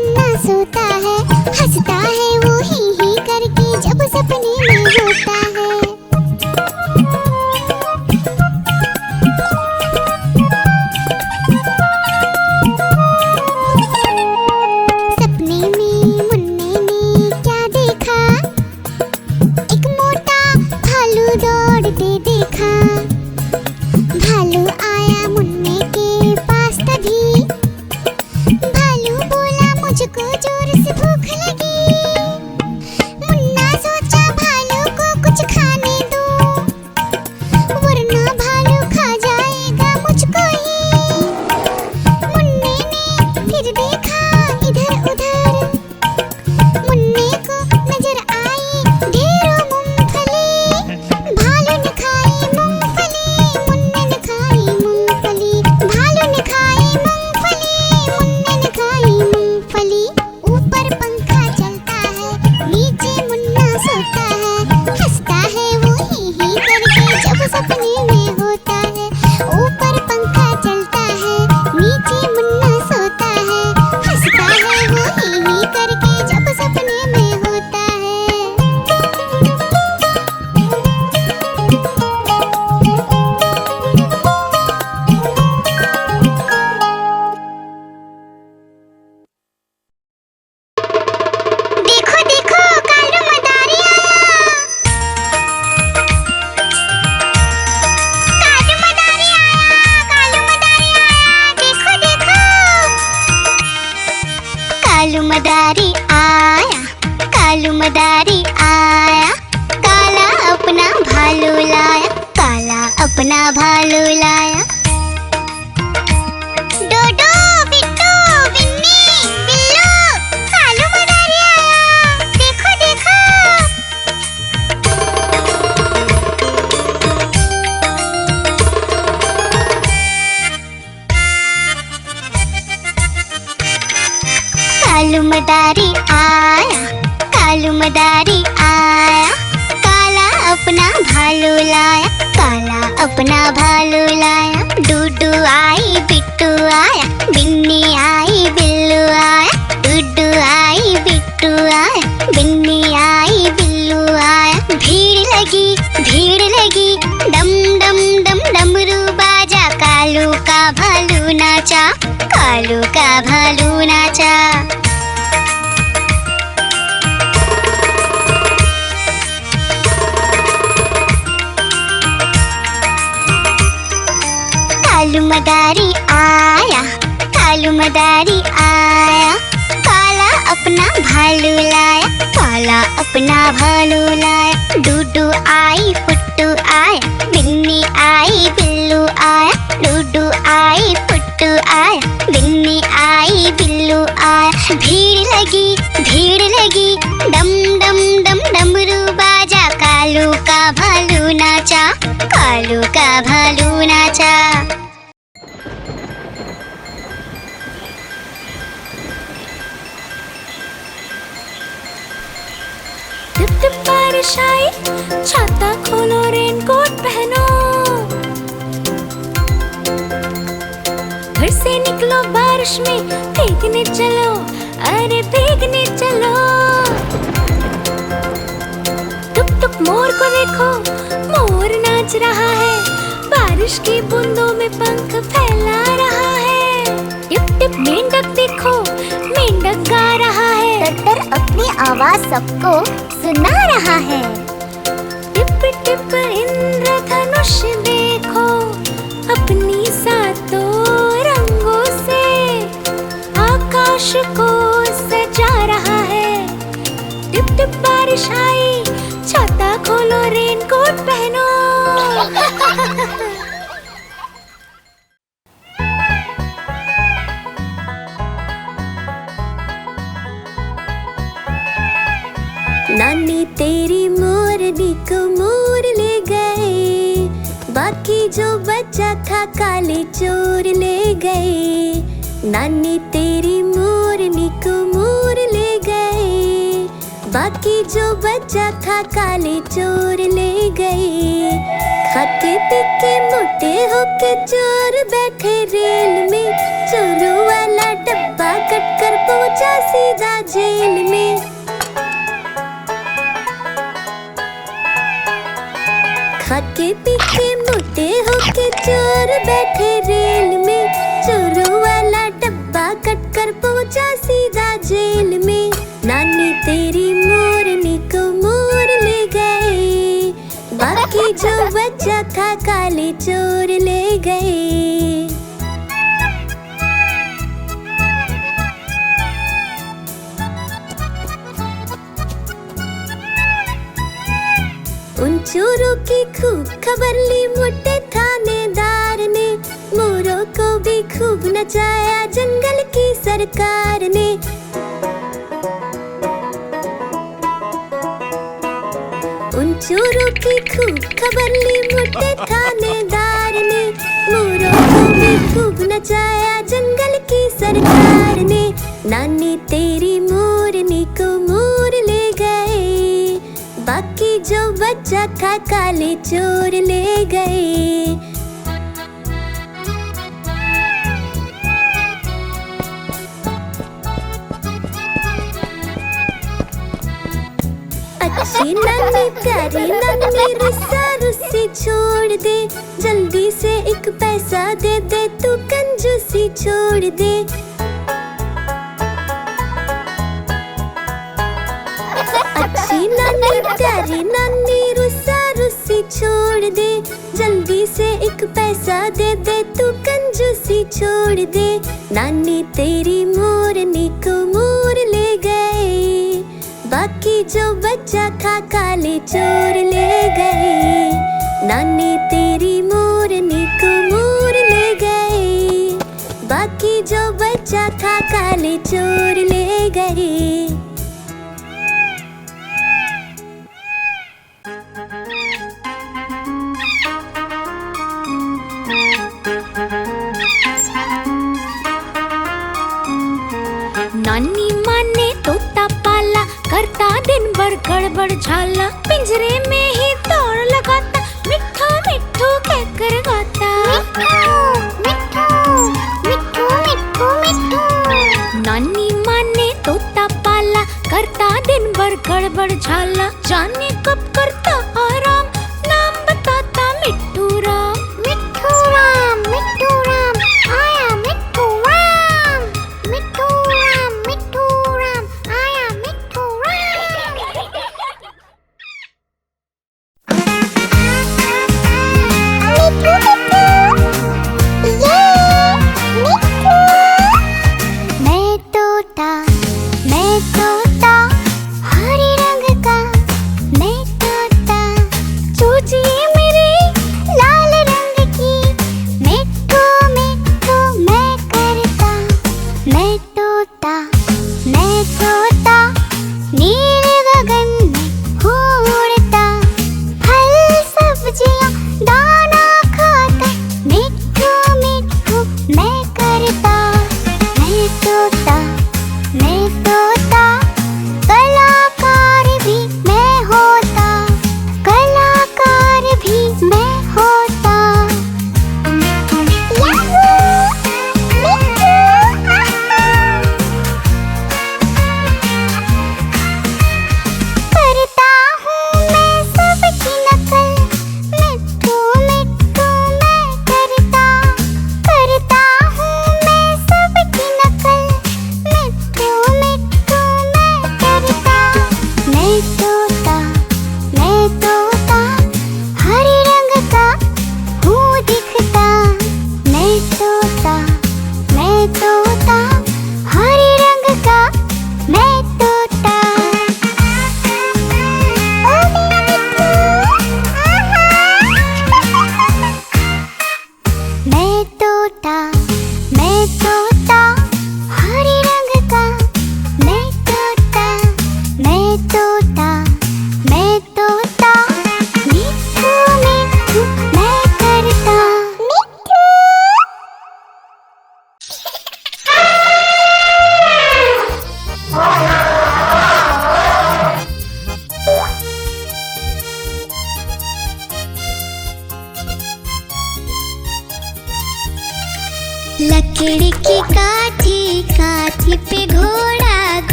मुन्ना सोता है, हंसता है वो ही करके जब सपने में होता है। सपने में मुन्ने ने क्या देखा, एक मोटा भालू दौड़ते देखा। भालू आया मुन्ने के पास तभी, भालू बोला मुझको जोर से भूख लगी। मुन्ना सोचा भालू को कुछ खाने दो, वरना भालू खा जाएगा मुझको ही। मुन्ने ने फिर देखा इधर उधर, मुन्ने को नजर आई ढेरों मूंगफली। भालू ने खाई मूंगफली, मुन्ने ने खाई मूंगफली। भालू ने खाई मूंगफली, मुन्ने ने खाई मूंगफली। ऊपर पंखा चलता है, नीचे मुन्ना सोता है, हंसता है वो ही करके जब सपने में होता है। ऊपर पंखा चलता है, नीचे मुन्ना सोता है, हंसता है वो ही करके जब सपने में होता है। देखो देखो कालू मदारी आया, कालू मदारी आया, कालू मदारी आया, देखो देखो। कालू मदारी आया, कालू मदारी आया, काला अपना भालू लाया, काला अपना भालू लाया। डोडो बिट्टू बिन्नी बिल्लू, कालू मदारी आया, देखो देखो। कालू मदारी आया, कालू मदारी आया, काला अपना भालू लाया, काला अपना भालू लाया। डूडू आई बिट्टू आया, बिन्नी आई बिल्लू आया, डूडू आई बिट्टू आया, बिन्नी आई बिल्लू आया। भीड़ लगी डम डम डम डमरू बाजा, कालू का भालू नाचा, कालू का भालू नाचा। कालू मदारी आया, कालू मदारी आया, काला अपना भालू लाया, काला अपना भालू लाया। डूडू आई फुट्टू आया, बिन्नी आई बिल्लू आया, डूडू आई फुट्टू आया, बिन्नी आई बिल्लू आया। भीड़ लगी डम डम डम डमरू बाजा, कालू का भालू नाचा, कालू का भालू नाचा। टिप टिप बारिश आई, छाता खोलो रेनकोट पहनो, घर से निकलो बारिश में भीगने चलो, अरे भीगने चलो। टुक टुक मोर को देखो, मोर नाच रहा है, बारिश की बूंदों में पंख फैला रहा है। टिप टिप मेंढक देखो, मेंढक गा रहा है, तर अपनी आवाज सबको सुना रहा है। टिप टिप इंद्रधनुष देखो, अपनी सातों रंगों से आकाश को सजा रहा है। टिप टिप बारिश आई, छाता खोलो रेनकोट पहनो। नानी तेरी मोरनी को मोर ले गए, बाकी जो बचा था काले चोर ले गए। नानी तेरी मोरनी को मोर ले गए, बाकी जो बचा था काले चोर ले गए। खाते पी के मोटे होके चोर बैठे रेल में, चोरों वाला डब्बा कट कर पहुंचा सीधा जेल में। खाके पी के मोटे होके चोर बैठे रेल में, चोरों वाला डब्बा कट कर पहुंचा सीधा जेल में। नानी तेरी मोरनी को मोर ले गए, बाकी जो बचा था काले चोर ले गए। उन चोरों की खूब खबर ली मोटे थानेदार ने, मोरों को भी खूब नचाया जंगल की सरकार ने। उन चोरों की खूब खबर ली मोटे थानेदार ने, मोरों को भी खूब नचाया जंगल की सरकार ने। नानी तेरी मोरनी को मोर ले गए, बाकी जो बचा था काले चोर ले गए। अच्छी नानी प्यारी नानी रुस्सा रुस्सी छोड़ दे, जल्दी से एक पैसा दे दे तू कंजूसी छोड़ दे। अच्छी नानी प्यारी नानी रुस्सा रुस्सी छोड़ दे, जल्दी से एक पैसा दे दे तू कंजूसी छोड़ दे। नानी तेरी मोरनी को मोर ले गए, बाकी जो बचा था काले चोर ले गए। नानी तेरी मोरनी को मोर ले गए, बाकी जो बचा था काले चोर ले गए। नानी माँ ने तोता पाला, करता दिन भर गड़बड़ झाला, पिंजरे में ही दौड़ लगाता, मिट्ठू मिट्ठू कहकर गाता। मिट्ठू मिट्ठू मिट्ठू मिट्ठू। नानी माँ ने तोता पाला, करता दिन भर गड़बड़ झाला, जाने कब करता आराम, नाम बताता मिट्ठू राम। मिट्ठू राम आया मिट्ठू राम, मिट्ठू राम आया मिट्ठू राम। मिट्ठू मिट्ठू ये मिट्ठू। मैं तोता हरे रंग का, मैं तोता चूचिए मेरे लाल रंग की, मिट्ठू मिट्ठू मैं करता। मैं तोता नीले गगन में उड़ता, फल सब्जियां दाना खाता, मिट्ठू मिट्ठू मैं करता। मैं तोता कलाकार भी मैं होता, कलाकार भी मैं होता। याहू मिट्ठू।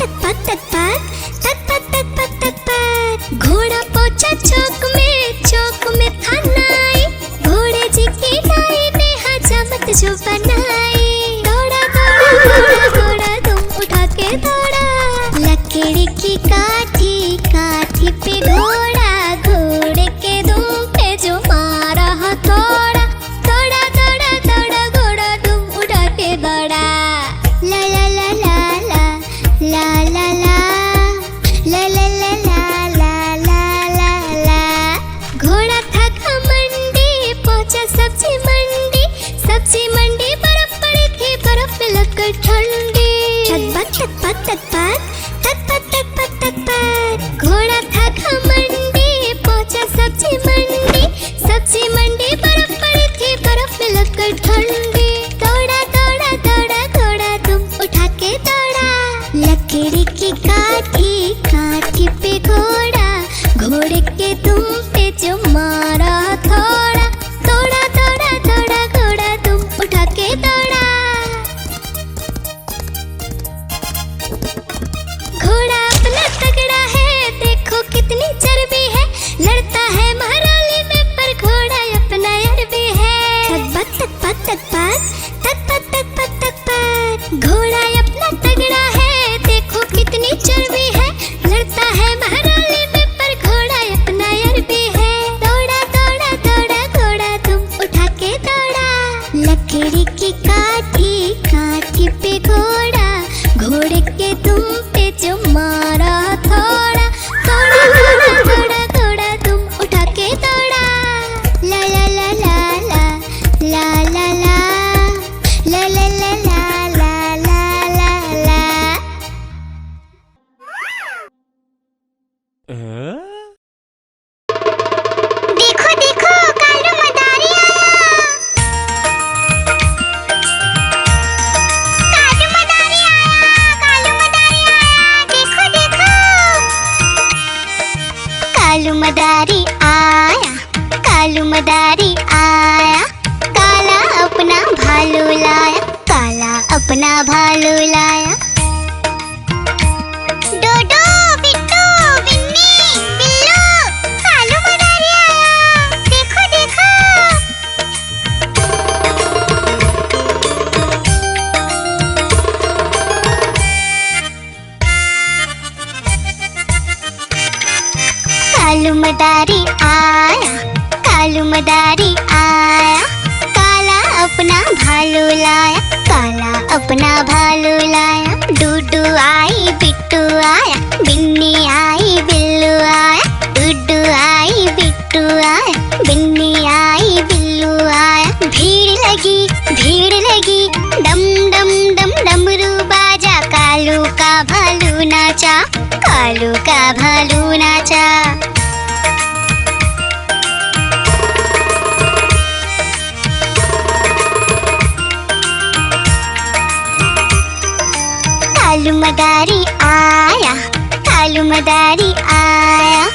तक पक तक पक तक पक तक पक तक पक। घोड़ा पहुंचा चौक में था नाई, घोड़े जी की नाई ने हजामत जो बनाई। दौड़ा दौड़ा दौड़ा दौड़ा तुम उठा के दौड़ा, लकड़ी की काठी काठी पे घोड़ा, घोड़े के दुम पे जो मारा हथौड़ा। दौड़ा दौड़ा दौड़ा घोड़ा तुम उठा के दौड़ा। ला ला ला ला ला ला ला ला ला ला ला ला ला ला ला। घोड़ा था घमंडी पहुंचा सब्जी मंडी बर्फ पड़ी थी, बर्फ में लगकर ठंडी। तक पक तक पक तक पक तक पक तक पक। घोड़ा था घमंडी पहुंचा सब्जी मंडी बर्फ पड़ी थी, बर्फ में लगकर ठंडी। दौड़ा दौड़ा दौड़ा घोड़ा तुम उठा के दौड़ा, लकड़ी की काठी काठी पे घोड़ा, घोड़े के दुम पे जो मारा थोड़ा। दौड़ा दौड़ा दौड़ा घोड़ा तुम उठा के दौड़ा। घोड़ा अपना तगड़ा है, देखो कितनी चर्बी है, लड़ता है महाराली में पर घोड़ा अपना अरबी है। तक पक तक पक तक पक तक पक तक पक। घोड़ा अपना तगड़ा है, देखो कितनी चर्बी है, लड़ता है महाराली में पर घोड़ा अपना अरबी है। दौड़ा दौड़ा दौड़ा घोड़ा तुम उठा के दौड़ा, लकड़ी की काठी काठी पे घोड़ा, घोड़े के दुम पे जो मारा थोड़ा। दौड़ा दौड़ा दौड़ा घोड़ा तुम उठा के दौड़ा। ला ला ला ला ला ला ला ला ला ला ला ला ला ला ला। देखो देखो कालू मदारी आया, कालू मदारी आया, देखो देखो। कालू मदारी आया, कालू मदारी आया, काला अपना भालू लाया, काला अपना भालू लाया। डोडो बिट्टू बिन्नी बिल्लू, कालू मदारी आया, देखो देखो। कालू मदारी आया, कालू मदारी आया, काला अपना भालू लाया, काला अपना भालू लाया। डूडू आई बिट्टू आया, बिन्नी आई बिल्लू आया, डूडू आई बिट्टू आया, बिन्नी आई बिल्लू आया। भीड़ लगी डम डम डम डमरू बाजा, कालू का भालू नाचा, कालू का भालू नाचा। कालू मदारी आया, कालू मदारी आया,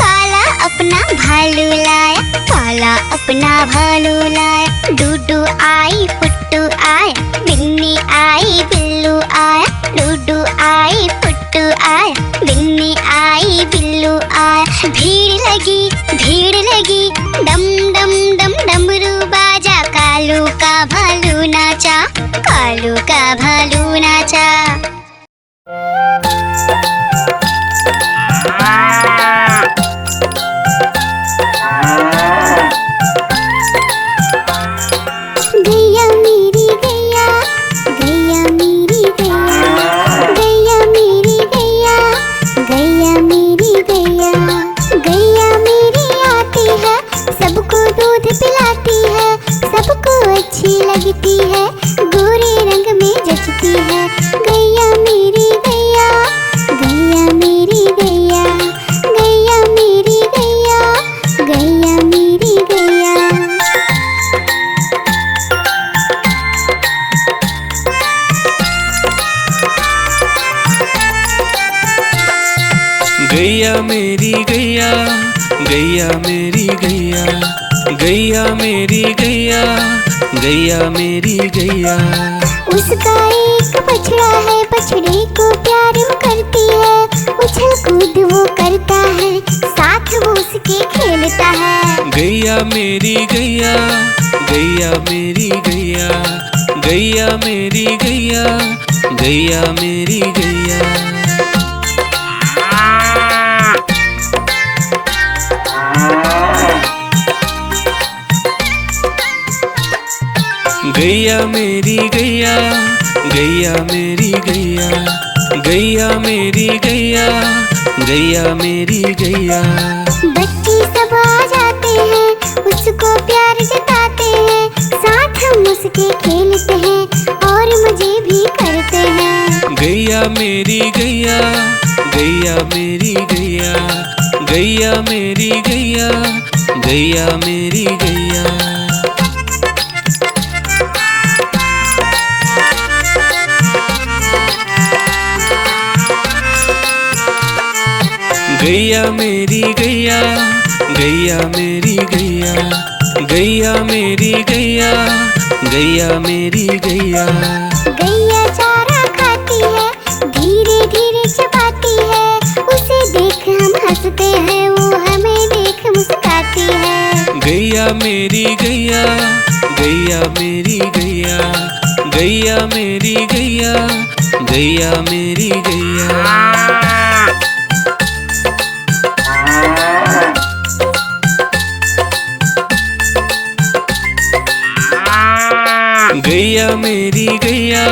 काला अपना भालू लाया, काला अपना भालू लाया। डूडू आई पुट्टू आया, बिन्नी आई बिल्लू आया, डूडू आई पुट्टू आया, बिन्नी आई बिल्लू आया। भीड़ लगी डम डम डम डमरू बाजा, कालू का भालू नाचा, कालू का भालू नाचा। गैया मेरी गैया, गैया मेरी गैया, गैया मेरी गैया, गैया मेरी गैया, गैया मेरी आती है, सबको दूध पिलाती है, सबको अच्छी लगती है, गोरे रंग में जचती है। गैया मेरी गैया, गैया मेरी गैया, गैया मेरी गैया, गैया मेरी गैया। गैया मेरी गैया, गैया मेरी गैया, गैया मेरी गैया, गैया मेरी गैया। उसका एक बछड़ा है, बछड़े को प्यार वो करती है। उछल कूद वो करता है, साथ वो उसके खेलता है। गैया मेरी गैया, गैया मेरी गैया, गैया मेरी गैया, गैया मेरी गैया। गैया मेरी गैया, गैया मेरी गैया, गैया मेरी गैया, गैया मेरी गैया। बच्चे सब आ जाते हैं, उसको प्यार जताते हैं, साथ हम उसके खेलते हैं और मजे भी करते हैं। गैया मेरी गैया, गैया मेरी गैया, गैया मेरी गैया, गैया मेरी गैया। गैया मेरी गैया, गैया मेरी गैया, गैया मेरी गैया, गैया मेरी गैया। गैया चारा खाती है, धीरे धीरे चबाती है, उसे देख हम हंसते हैं, वो हमें देख मुस्काती है। गैया मेरी गैया, गैया मेरी गैया, गैया मेरी गैया, गैया मेरी गैया। गैया मेरी गैया,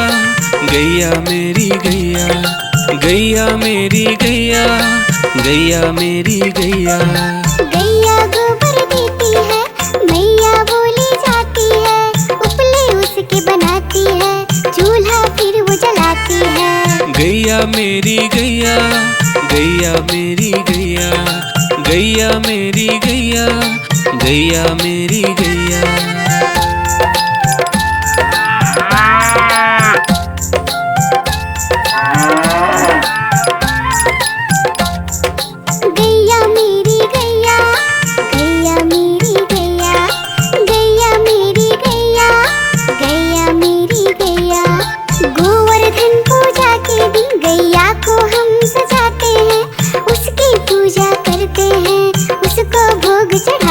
गैया मेरी गैया, गैया मेरी गैया, गैया मेरी गैया। गैया गोबर देती है, मैया बोली जाती है, उपले उसके बनाती है, चूल्हा फिर वो जलाती है। गैया मेरी गैया, गैया मेरी गैया, गैया मेरी गैया, गैया मेरी गैया। गैया मेरी गैया, गैया मेरी गैया, गैया मेरी गैया, गैया मेरी गैया। गोवर्धन पूजा के दिन गैया को हम सजाते हैं, उसकी पूजा करते हैं, उसको भोग चढ़ाते हैं।